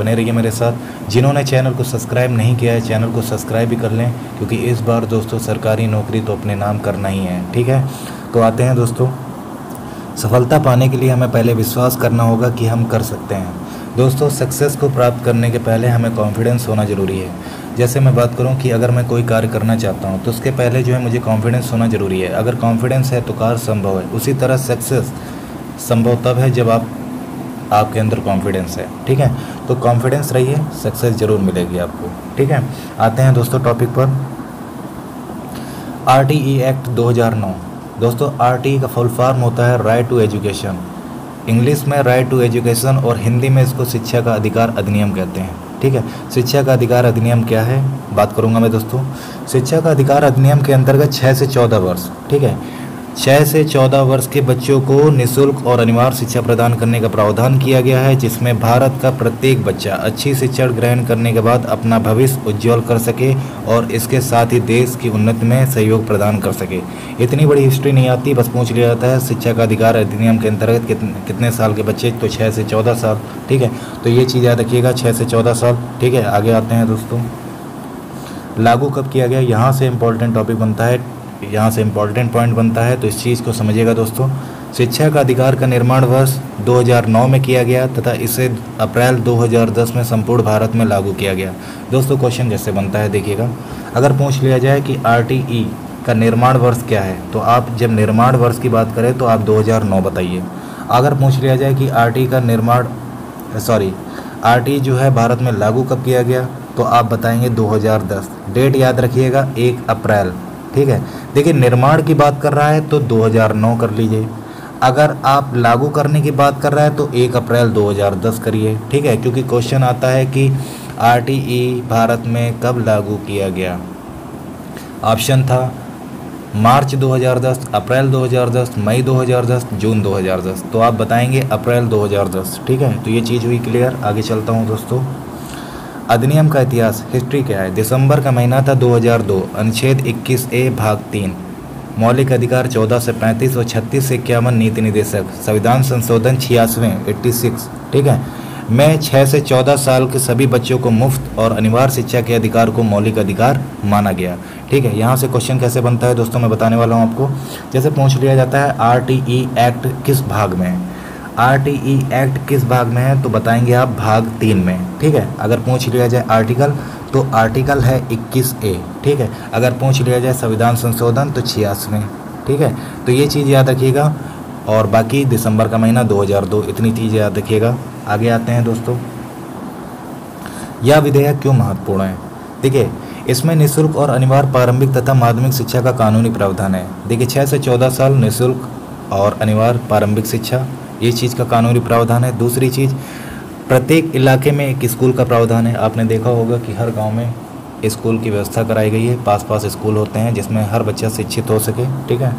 बने रहिए मेरे साथ। जिन्होंने चैनल को सब्सक्राइब नहीं किया है चैनल को सब्सक्राइब भी कर लें, क्योंकि इस बार दोस्तों सरकारी नौकरी तो अपने नाम करना ही है, ठीक है। तो आते हैं दोस्तों, सफलता पाने के लिए हमें पहले विश्वास करना होगा कि हम कर सकते हैं। दोस्तों सक्सेस को प्राप्त करने के पहले हमें कॉन्फिडेंस होना ज़रूरी है। जैसे मैं बात करूं कि अगर मैं कोई कार्य करना चाहता हूं तो उसके पहले जो है मुझे कॉन्फिडेंस होना ज़रूरी है। अगर कॉन्फिडेंस है तो कार्य संभव है। उसी तरह सक्सेस संभव तब है जब आपके अंदर कॉन्फिडेंस है, ठीक है। तो कॉन्फिडेंस रहिए, सक्सेस ज़रूर मिलेगी आपको, ठीक है। आते हैं दोस्तों टॉपिक पर, RTE एक्ट 2009। दोस्तों RTE का फुल फॉर्म होता है राइट टू एजुकेशन, इंग्लिश में राइट टू एजुकेशन और हिंदी में इसको शिक्षा का अधिकार अधिनियम कहते हैं, ठीक है। शिक्षा का अधिकार अधिनियम क्या है बात करूंगा मैं दोस्तों। शिक्षा का अधिकार अधिनियम के अंतर्गत 6 से 14 वर्ष, ठीक है, 6 से 14 वर्ष के बच्चों को निःशुल्क और अनिवार्य शिक्षा प्रदान करने का प्रावधान किया गया है, जिसमें भारत का प्रत्येक बच्चा अच्छी शिक्षा ग्रहण करने के बाद अपना भविष्य उज्ज्वल कर सके और इसके साथ ही देश की उन्नति में सहयोग प्रदान कर सके। इतनी बड़ी हिस्ट्री नहीं आती, बस पूछ लिया जाता है शिक्षा का अधिकार अधिनियम के अंतर्गत कितने साल के बच्चे, तो 6 से 14 साल, ठीक है। तो ये चीज़ याद रखिएगा, 6 से 14 साल, ठीक है। आगे आते हैं दोस्तों, लागू कब किया गया, यहाँ से इम्पोर्टेंट टॉपिक बनता है, यहाँ से इम्पोर्टेंट पॉइंट बनता है, तो इस चीज़ को समझिएगा दोस्तों। शिक्षा का अधिकार का निर्माण वर्ष 2009 में किया गया तथा इसे अप्रैल 2010 में संपूर्ण भारत में लागू किया गया। दोस्तों क्वेश्चन जैसे बनता है देखिएगा, अगर पूछ लिया जाए कि RTE का निर्माण वर्ष क्या है, तो आप जब निर्माण वर्ष की बात करें तो आप 2009 बताइए। अगर पूछ लिया जाए कि RTE जो है भारत में लागू कब किया गया, तो आप बताएंगे 2010। डेट याद रखिएगा 1 अप्रैल, ठीक है। देखिए निर्माण की बात कर रहा है तो 2009 कर लीजिए, अगर आप लागू करने की बात कर रहा है तो 1 अप्रैल 2010 करिए, ठीक है। क्योंकि क्वेश्चन आता है कि RTE भारत में कब लागू किया गया। ऑप्शन था मार्च 2010, अप्रैल 2010, मई 2010, जून 2010, तो आप बताएंगे अप्रैल 2010, ठीक है। तो ये चीज़ हुई क्लियर। आगे चलता हूँ दोस्तों, अधिनियम का इतिहास, हिस्ट्री क्या है। दिसंबर का महीना था 2002, अनुच्छेद 21A भाग 3, मौलिक अधिकार 14 से 35 और 36 से 51 नीति निर्देशक, संविधान संशोधन 86, ठीक है, में 6 से 14 साल के सभी बच्चों को मुफ्त और अनिवार्य शिक्षा के अधिकार को मौलिक अधिकार माना गया, ठीक है। यहाँ से क्वेश्चन कैसे बनता है दोस्तों मैं बताने वाला हूँ आपको। जैसे पूछ लिया जाता है RTE एक्ट किस भाग में है, RTE एक्ट किस भाग में है, तो बताएंगे आप भाग 3 में, ठीक है। अगर पूछ लिया जाए आर्टिकल, तो आर्टिकल है 21A, ठीक है। अगर पूछ लिया जाए संविधान संशोधन तो 86, ठीक है। तो ये चीज़ याद रखिएगा, और बाकी दिसंबर का महीना 2002, इतनी चीज़ याद रखिएगा। आगे आते हैं दोस्तों, यह विधेयक क्यों महत्वपूर्ण है। देखिए इसमें निःशुल्क और अनिवार्य प्रारंभिक तथा माध्यमिक शिक्षा का कानूनी प्रावधान है। देखिए 6 से 14 साल निःशुल्क और अनिवार्य प्रारंभिक शिक्षा, ये चीज़ का कानूनी प्रावधान है। दूसरी चीज़, प्रत्येक इलाके में एक स्कूल का प्रावधान है। आपने देखा होगा कि हर गांव में स्कूल की व्यवस्था कराई गई है, पास स्कूल होते हैं जिसमें हर बच्चा शिक्षित हो सके, ठीक है।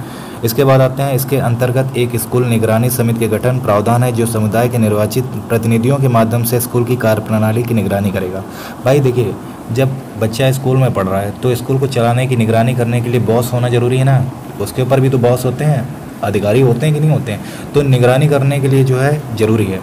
इसके बाद आते हैं, इसके अंतर्गत एक स्कूल निगरानी समिति के गठन प्रावधान है, जो समुदाय के निर्वाचित प्रतिनिधियों के माध्यम से स्कूल की कार्यप्रणाली की निगरानी करेगा। भाई देखिए जब बच्चा स्कूल में पढ़ रहा है तो स्कूल को चलाने की निगरानी करने के लिए बॉस होना ज़रूरी है ना, उसके ऊपर भी तो बॉस होते हैं, अधिकारी होते हैं कि नहीं होते हैं, तो निगरानी करने के लिए जो है ज़रूरी है।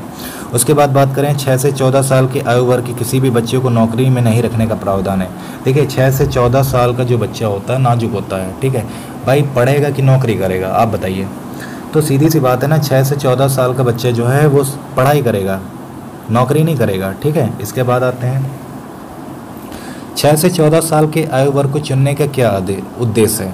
उसके बाद बात करें 6 से 14 साल की आयु वर्ग के किसी भी बच्चे को नौकरी में नहीं रखने का प्रावधान है। देखिए 6 से 14 साल का जो बच्चा होता है नाजुक होता है, ठीक है। भाई पढ़ेगा कि नौकरी करेगा, आप बताइए। तो सीधी सी बात है ना, 6 से 14 साल का बच्चा जो है वो पढ़ाई करेगा, नौकरी नहीं करेगा, ठीक है। इसके बाद आते हैं, 6 से 14 साल के आयु वर्ग को चुनने का क्या उद्देश्य है।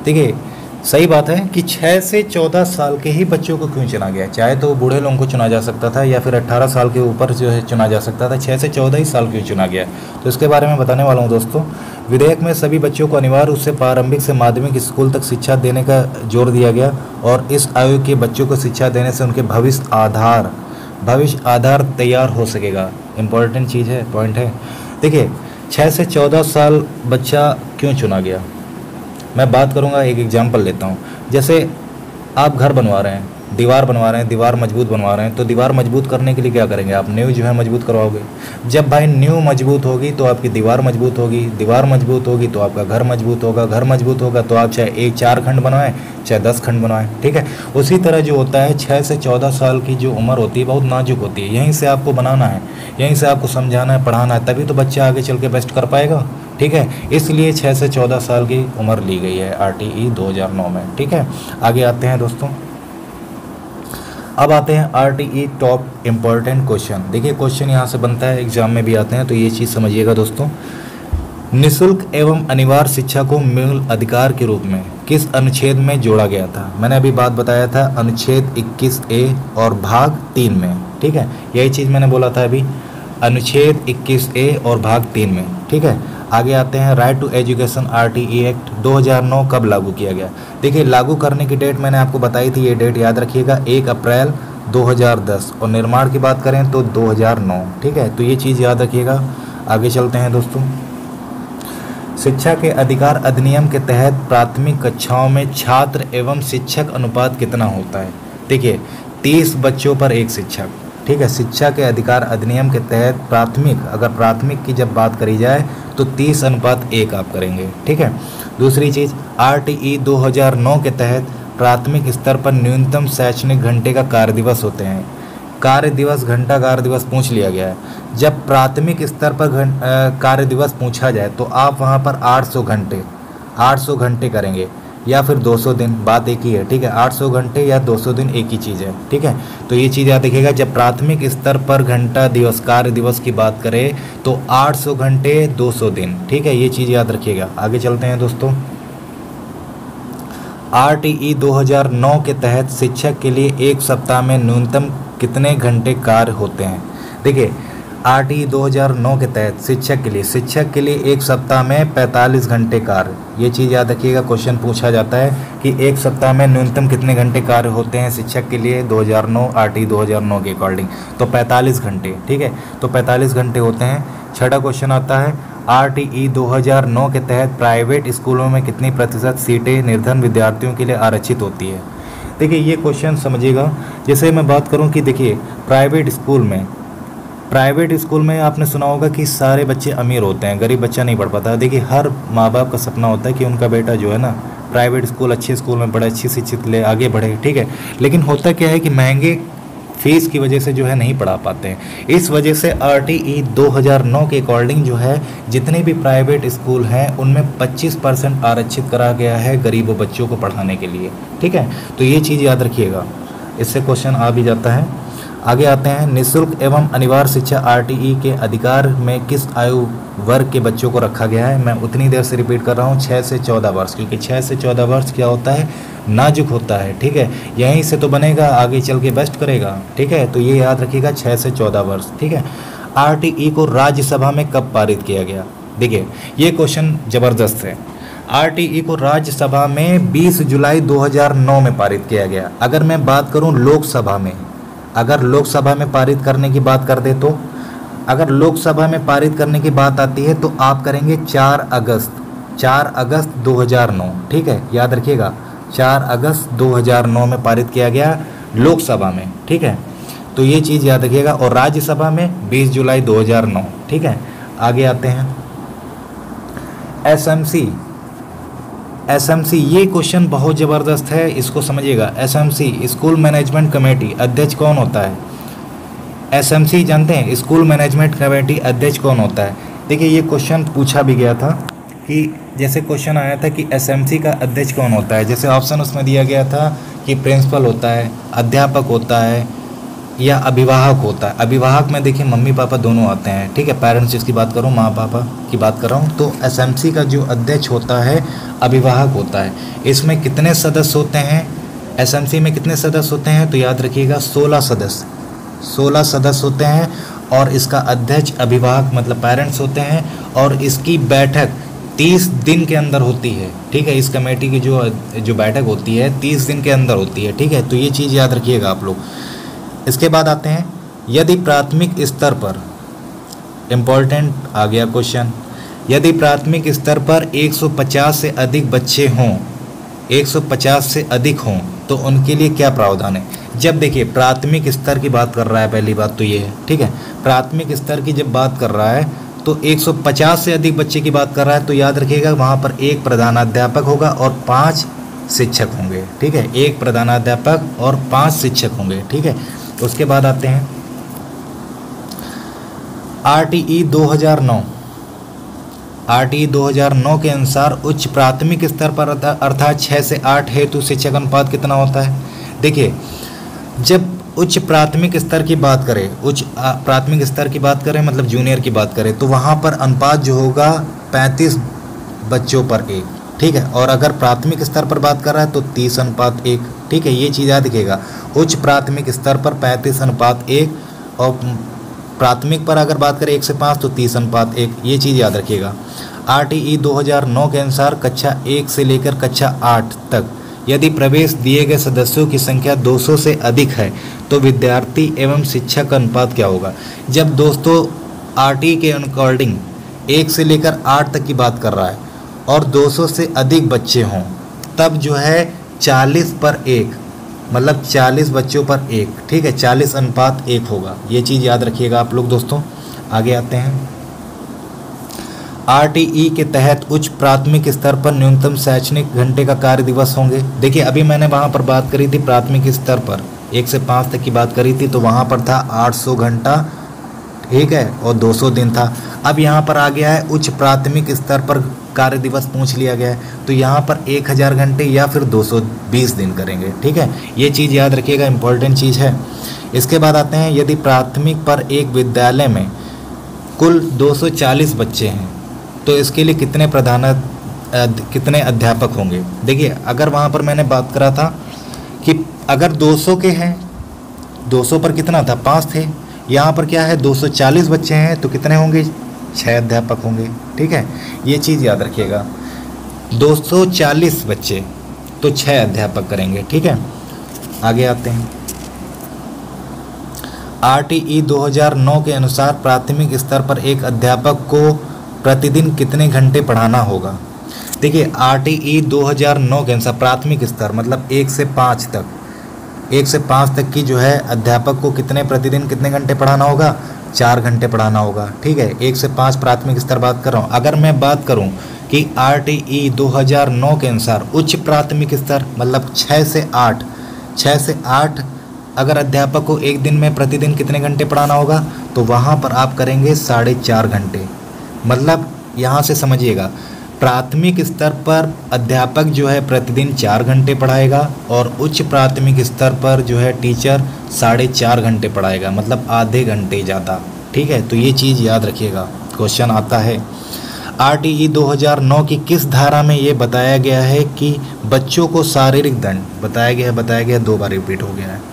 देखिए सही बात है कि 6 से 14 साल के ही बच्चों को क्यों चुना गया, चाहे तो बूढ़े लोगों को चुना जा सकता था या फिर 18 साल के ऊपर जो है चुना जा सकता था, 6 से 14 ही साल क्यों चुना गया, तो इसके बारे में बताने वाला हूं दोस्तों। विधेयक में सभी बच्चों को अनिवार्य रूप से प्रारंभिक से माध्यमिक स्कूल तक शिक्षा देने का जोर दिया गया, और इस आयु के बच्चों को शिक्षा देने से उनके भविष्य आधार तैयार हो सकेगा। इंपॉर्टेंट चीज़ है, पॉइंट है। देखिए 6 से 14 साल बच्चा क्यों चुना गया, मैं बात करूंगा, एक एग्जांपल लेता हूं। जैसे आप घर बनवा रहे हैं, दीवार बनवा रहे हैं, दीवार मजबूत बनवा रहे हैं, तो दीवार मजबूत करने के लिए क्या करेंगे आप, नींव जो है मजबूत करवाओगे। जब भाई नींव मजबूत होगी तो आपकी दीवार मजबूत होगी, दीवार मजबूत होगी तो आपका घर मजबूत होगा, घर मजबूत होगा तो आप चाहे एक 4 खंड बनवाएं चाहे 10 खंड बनवाएं, ठीक है। उसी तरह जो होता है 6 से 14 साल की जो उम्र होती है बहुत नाजुक होती है, यहीं से आपको बनाना है, यहीं से आपको समझाना है, पढ़ाना है, तभी तो बच्चा आगे चल के बेस्ट कर पाएगा, ठीक है। इसलिए 6 से 14 साल की उम्र ली गई है RTE 2009 में, ठीक है। आगे आते हैं दोस्तों, अब आते हैं RTE टॉप इम्पोर्टेंट क्वेश्चन। देखिए क्वेश्चन यहाँ से बनता है, एग्जाम में भी आते हैं, तो ये चीज़ समझिएगा दोस्तों। निःशुल्क एवं अनिवार्य शिक्षा को मूल अधिकार के रूप में किस अनुच्छेद में जोड़ा गया था? मैंने अभी बात बताया था अनुच्छेद 21A और भाग 3 में, ठीक है। यही चीज़ मैंने बोला था अभी, अनुच्छेद 21A और भाग 3 में, ठीक है। आगे आते हैं, right to education RTE act 2009 कब लागू किया गया? देखिए लागू करने की डेट मैंने आपको बताई थी, ये डेट याद रखिएगा, 1 अप्रैल 2010, और निर्माण की बात करें तो 2009, ठीक है। तो ये चीज़ याद रखिएगा। आगे चलते हैं दोस्तों, शिक्षा के अधिकार अधिनियम के तहत प्राथमिक कक्षाओं में छात्र एवं शिक्षक अनुपात कितना होता है? देखिए 30 बच्चों पर एक शिक्षक, ठीक है। शिक्षा के अधिकार अधिनियम के तहत प्राथमिक, अगर प्राथमिक की जब बात करी जाए तो 30:1 आप करेंगे, ठीक है। दूसरी चीज़, RTE 2009 के तहत प्राथमिक स्तर पर न्यूनतम शैक्षणिक घंटे का कार्य दिवस होते हैं। कार्य दिवस, घंटा कार्य दिवस पूछ लिया गया है। जब प्राथमिक स्तर पर कार्य दिवस पूछा जाए तो आप वहाँ पर 800 घंटे करेंगे या फिर 200 दिन, बात एक ही है, ठीक है। 800 घंटे या 200 दिन एक ही चीज़ है, ठीक है। तो ये चीज़ याद रखिएगा, जब प्राथमिक स्तर पर घंटा दिवस कार्य दिवस की बात करें तो 800 घंटे 200 दिन, ठीक है। ये चीज़ याद रखिएगा। आगे चलते हैं दोस्तों, RTE 2009 के तहत शिक्षक के लिए एक सप्ताह में न्यूनतम कितने घंटे कार्य होते हैं? देखिए RTE 2009 के तहत शिक्षक के लिए एक सप्ताह में 45 घंटे कार्य, ये चीज़ याद रखिएगा। क्वेश्चन पूछा जाता है कि एक सप्ताह में न्यूनतम कितने घंटे कार्य होते हैं शिक्षक के लिए 2009 RTE 2009 के अकॉर्डिंग, तो 45 घंटे, ठीक है। तो 45 घंटे होते हैं। छठा क्वेश्चन आता है, RTE 2009 के तहत प्राइवेट स्कूलों में कितनी प्रतिशत सीटें निर्धन विद्यार्थियों के लिए आरक्षित होती है? देखिए ये क्वेश्चन समझिएगा। जैसे मैं बात करूं कि देखिए प्राइवेट स्कूल में आपने सुना होगा कि सारे बच्चे अमीर होते हैं, गरीब बच्चा नहीं पढ़ पाता। देखिए हर माँ बाप का सपना होता है कि उनका बेटा जो है ना प्राइवेट स्कूल, अच्छे स्कूल में पढ़े, अच्छी शिक्षित ले, आगे बढ़े, ठीक है। लेकिन होता क्या है कि महंगे फीस की वजह से जो है नहीं पढ़ा पाते हैं। इस वजह से RTE 2009 के अकॉर्डिंग जो है जितने भी प्राइवेट स्कूल हैं उनमें 25% आरक्षित करा गया है गरीबों बच्चों को पढ़ाने के लिए, ठीक है। तो ये चीज़ याद रखिएगा, इससे क्वेश्चन आ भी जाता है। आगे आते हैं, निःशुल्क एवं अनिवार्य शिक्षा RTE के अधिकार में किस आयु वर्ग के बच्चों को रखा गया है? मैं उतनी देर से रिपीट कर रहा हूँ, 6 से 14 वर्ष, क्योंकि 6 से 14 वर्ष क्या होता है, नाजुक होता है, ठीक है। यहीं से तो बनेगा, आगे चल के बेस्ट करेगा, ठीक है। तो ये याद रखिएगा 6 से 14 वर्ष, ठीक है। RTE को राज्यसभा में कब पारित किया गया? देखिए ये क्वेश्चन ज़बरदस्त है। RTE को राज्यसभा में 20 जुलाई 2009 में पारित किया गया। अगर मैं बात करूं लोकसभा में, अगर लोकसभा में पारित करने की बात कर दे तो, अगर लोकसभा में पारित करने की बात आती है तो आप करेंगे 4 अगस्त 2009, ठीक है। याद रखिएगा 4 अगस्त 2009 में पारित किया गया लोकसभा में, ठीक है। तो ये चीज़ याद रखिएगा। और राज्यसभा में 20 जुलाई 2009, ठीक है। आगे आते हैं, SMC, ये क्वेश्चन बहुत ज़बरदस्त है, इसको समझिएगा। SMC स्कूल मैनेजमेंट कमेटी अध्यक्ष कौन होता है? SMC जानते हैं, स्कूल मैनेजमेंट कमेटी अध्यक्ष कौन होता है? देखिए ये क्वेश्चन पूछा भी गया था कि जैसे क्वेश्चन आया था कि SMC का अध्यक्ष कौन होता है, जैसे ऑप्शन उसमें दिया गया था कि प्रिंसिपल होता है, अध्यापक होता है या अभिभावक होता है। अभिभावक में देखिए मम्मी पापा दोनों आते हैं, ठीक है। पेरेंट्स जिसकी बात करूँ, माँ पापा की बात कर रहा हूँ। तो SMC का जो अध्यक्ष होता है अभिभावक होता है। इसमें कितने सदस्य होते हैं? SMC में कितने सदस्य होते हैं? तो याद रखिएगा 16 सदस्य होते हैं। और इसका अध्यक्ष अभिभावक मतलब पेरेंट्स होते हैं। और इसकी बैठक 30 दिन के अंदर होती है, ठीक है। इस कमेटी की जो बैठक होती है 30 दिन के अंदर होती है, ठीक है। तो ये चीज़ याद रखिएगा आप लोग। इसके बाद आते हैं, यदि प्राथमिक स्तर पर, इम्पोर्टेंट आ गया क्वेश्चन, यदि प्राथमिक स्तर पर 150 से अधिक बच्चे हों, 150 से अधिक हों, तो उनके लिए क्या प्रावधान है। जब देखिए प्राथमिक स्तर की बात कर रहा है, पहली बात तो ये है, ठीक है, प्राथमिक स्तर की जब बात कर रहा है तो 150 से अधिक बच्चे की बात कर रहा है, तो याद रखिएगा वहाँ पर एक प्रधानाध्यापक होगा और 5 शिक्षक होंगे, ठीक है, एक प्रधानाध्यापक और 5 शिक्षक होंगे, ठीक है। उसके बाद आते हैं RTE 2009। RTE 2009 के अनुसार उच्च प्राथमिक स्तर पर अर्थात 6 से 8 हेतु शिक्षक अनुपात कितना होता है। देखिए जब उच्च प्राथमिक स्तर की बात करें, उच्च प्राथमिक स्तर की बात करें मतलब जूनियर की बात करें, तो वहाँ पर अनुपात जो होगा 35 बच्चों पर 1, ठीक है। और अगर प्राथमिक स्तर पर बात कर रहा है तो 30:1, ठीक है। ये चीज़ याद रखिएगा, उच्च प्राथमिक स्तर पर 35:1 और प्राथमिक पर अगर बात करें 1 से 5 तो 30:1, ये चीज़ याद रखिएगा। RTE 2009 के अनुसार कक्षा 1 से लेकर कक्षा 8 तक यदि प्रवेश दिए गए सदस्यों की संख्या 200 से अधिक है तो विद्यार्थी एवं शिक्षक अनुपात क्या होगा। जब दोस्तों RTE के अकॉर्डिंग 1 से लेकर 8 तक की बात कर रहा है और 200 से अधिक बच्चे हों, तब जो है 40/1, मतलब 40 बच्चों पर 1, ठीक है, 40:1 होगा। ये चीज़ याद रखिएगा आप लोग दोस्तों। आगे आते हैं, RTE के तहत उच्च प्राथमिक स्तर पर न्यूनतम शैक्षणिक घंटे का कार्य दिवस होंगे। देखिए अभी मैंने वहाँ पर बात करी थी प्राथमिक स्तर पर 1 से 5 तक की बात करी थी, तो वहाँ पर था 800 घंटा, ठीक है, और 200 दिन था। अब यहाँ पर आ गया है उच्च प्राथमिक स्तर पर कार्य दिवस पूछ लिया गया है, तो यहाँ पर 1000 घंटे या फिर 220 दिन करेंगे, ठीक है। ये चीज़ याद रखिएगा, इंपॉर्टेंट चीज़ है। इसके बाद आते हैं, यदि प्राथमिक पर एक विद्यालय में कुल 240 बच्चे हैं तो इसके लिए कितने अध्यापक होंगे। देखिए अगर वहाँ पर मैंने बात करा था कि अगर 200 के हैं, 200 पर कितना था, 5 थे, यहाँ पर क्या है 240 बच्चे हैं तो कितने होंगे, 6 अध्यापक होंगे, ठीक है। ये चीज़ याद रखिएगा, 240 बच्चे तो 6 अध्यापक करेंगे, ठीक है। आगे आते हैं, RTE 2009 के अनुसार प्राथमिक स्तर पर एक अध्यापक को प्रतिदिन कितने घंटे पढ़ाना होगा। देखिए RTE 2009 के अनुसार प्राथमिक स्तर मतलब 1 से 5 तक, 1 से 5 तक की जो है अध्यापक को प्रतिदिन कितने घंटे पढ़ाना होगा, 4 घंटे पढ़ाना होगा, ठीक है। 1 से 5 प्राथमिक स्तर बात कर रहा हूँ। अगर मैं बात करूँ कि RTE 2009 के अनुसार उच्च प्राथमिक स्तर मतलब 6 से 8 अगर अध्यापक को एक दिन में प्रतिदिन कितने घंटे पढ़ाना होगा, तो वहाँ पर आप करेंगे 4.5 घंटे। मतलब यहाँ से समझिएगा, प्राथमिक स्तर पर अध्यापक जो है प्रतिदिन 4 घंटे पढ़ाएगा और उच्च प्राथमिक स्तर पर जो है टीचर 4.5 घंटे पढ़ाएगा, मतलब आधे घंटे ज़्यादा, ठीक है। तो ये चीज़ याद रखिएगा, क्वेश्चन आता है। RTE 2009 की किस धारा में ये बताया गया है कि बच्चों को शारीरिक दंड, बताया गया 2 बार रिपीट हो गया है।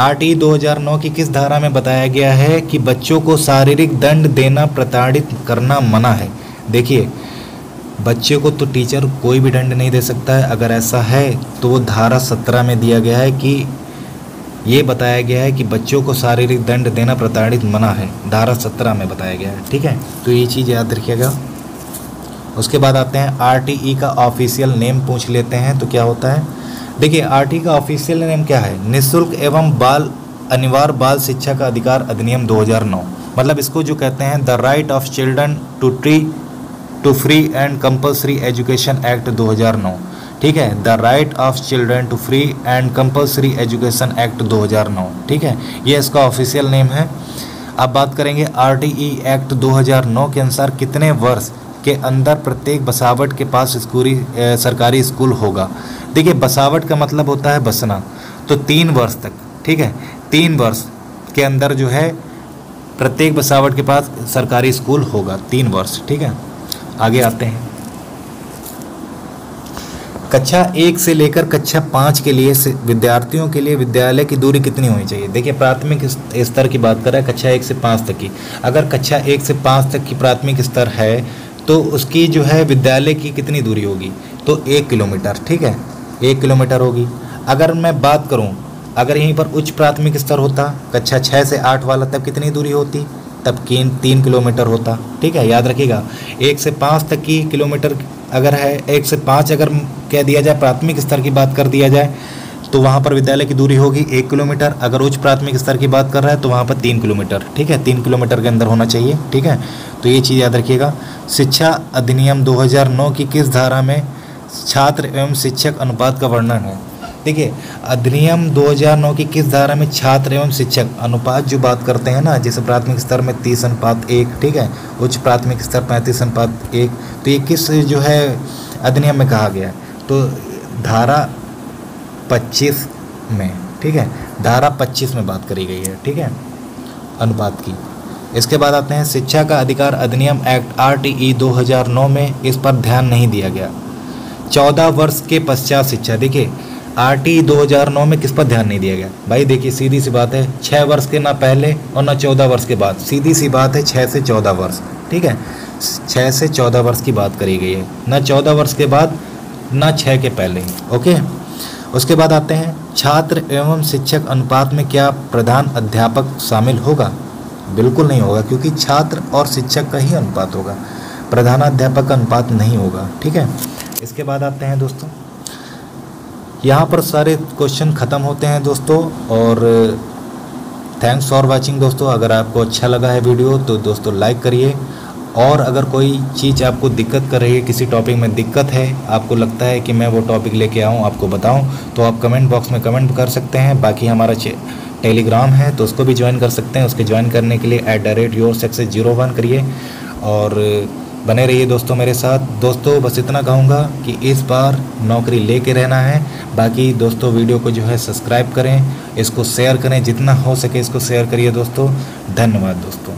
RTE 2009 की किस धारा में बताया गया है कि बच्चों को शारीरिक दंड देना, प्रताड़ित करना मना है। देखिए बच्चे को तो टीचर कोई भी दंड नहीं दे सकता है, अगर ऐसा है तो वो धारा 17 में दिया गया है कि ये बताया गया है कि बच्चों को शारीरिक दंड देना प्रताड़ित मना है, धारा 17 में बताया गया है, ठीक है। तो ये चीज़ याद रखिएगा। उसके बाद आते हैं RTE का ऑफिशियल नेम पूछ लेते हैं, तो क्या होता है। देखिए RTE का ऑफिशियल नेम क्या है, निःशुल्क एवं अनिवार्य बाल शिक्षा का अधिकार अधिनियम 2009, मतलब इसको जो कहते हैं the right of children to free and compulsory education act 2009, ठीक है, the right of children to free and compulsory education act 2009, ठीक है, ये इसका ऑफिशियल नेम है। अब बात करेंगे RTE एक्ट 2009 के अनुसार कितने वर्ष के अंदर प्रत्येक बसावट के पास सरकारी स्कूल होगा। देखिए बसावट का मतलब होता है बसना, तो 3 वर्ष तक, ठीक है, 3 वर्ष के अंदर जो है प्रत्येक बसावट के पास सरकारी स्कूल होगा, 3 वर्ष, ठीक है। आगे आते हैं, कक्षा 1 से लेकर कक्षा 5 के लिए विद्यार्थियों के लिए विद्यालय की दूरी कितनी होनी चाहिए। देखिए प्राथमिक स्तर की बात कर रहा है, कक्षा 1 से 5 तक की, अगर कक्षा 1 से 5 तक की प्राथमिक स्तर है तो उसकी जो है विद्यालय की कितनी दूरी होगी, तो 1 किलोमीटर, ठीक है, 1 किलोमीटर होगी। अगर मैं बात करूं, अगर यहीं पर उच्च प्राथमिक स्तर होता कक्षा 6 से 8 वाला, तब कितनी दूरी होती, तब 3 किलोमीटर होता, ठीक है, याद रखिएगा। 1 से 5 तक की किलोमीटर अगर है, 1 से 5 अगर कह दिया जाए प्राथमिक स्तर की बात कर दिया जाए तो वहाँ पर विद्यालय की दूरी होगी 1 किलोमीटर। अगर उच्च प्राथमिक स्तर की बात कर रहा है तो वहाँ पर 3 किलोमीटर, ठीक है, 3 किलोमीटर के अंदर होना चाहिए, ठीक है। तो ये चीज़ याद रखिएगा। शिक्षा अधिनियम 2009 की किस धारा में छात्र एवं शिक्षक अनुपात का वर्णन है? देखिए, अधिनियम 2009 की किस धारा में छात्र एवं शिक्षक अनुपात जो बात करते हैं ना, जैसे प्राथमिक स्तर में 30:1, ठीक है, उच्च प्राथमिक स्तर 35:1, तो ये किस जो है अधिनियम में कहा गया है? तो धारा 25 में, ठीक है, धारा 25 में बात करी गई है, ठीक है, अनुपात की। इसके बाद आते हैं शिक्षा का अधिकार अधिनियम एक्ट RTE 2009 में इस पर ध्यान नहीं दिया गया। 14 वर्ष के पश्चात शिक्षा, देखिए RTE 2009 में किस पर ध्यान नहीं दिया गया? भाई देखिए, सीधी सी बात है, 6 वर्ष के ना पहले और ना 14 वर्ष के बाद, सीधी सी बात है, 6 से 14 वर्ष, ठीक है, 6 से 14 वर्ष की बात करी गई है, ना 14 वर्ष के बाद ना 6 के पहले, ओके। उसके बाद आते हैं छात्र एवं शिक्षक अनुपात में क्या प्रधान अध्यापक शामिल होगा? बिल्कुल नहीं होगा, क्योंकि छात्र और शिक्षक का ही अनुपात होगा, प्रधानाध्यापक का अनुपात नहीं होगा, ठीक है। इसके बाद आते हैं दोस्तों, यहाँ पर सारे क्वेश्चन ख़त्म होते हैं दोस्तों। और थैंक्स फॉर वाचिंग दोस्तों। अगर आपको अच्छा लगा है वीडियो तो दोस्तों लाइक करिए, और अगर कोई चीज़ आपको दिक्कत कर रही है, किसी टॉपिक में दिक्कत है, आपको लगता है कि मैं वो टॉपिक लेके आऊँ, आपको बताऊँ, तो आप कमेंट बॉक्स में कमेंट कर सकते हैं। बाकी हमारा टेलीग्राम है तो उसको भी ज्वाइन कर सकते हैं। उसके ज्वाइन करने के लिए @yoursuccess01 करिए और बने रहिए दोस्तों मेरे साथ। दोस्तों बस इतना कहूँगा कि इस बार नौकरी लेके रहना है। बाकी दोस्तों वीडियो को जो है सब्सक्राइब करें, इसको शेयर करें, जितना हो सके इसको शेयर करिए दोस्तों। धन्यवाद दोस्तों।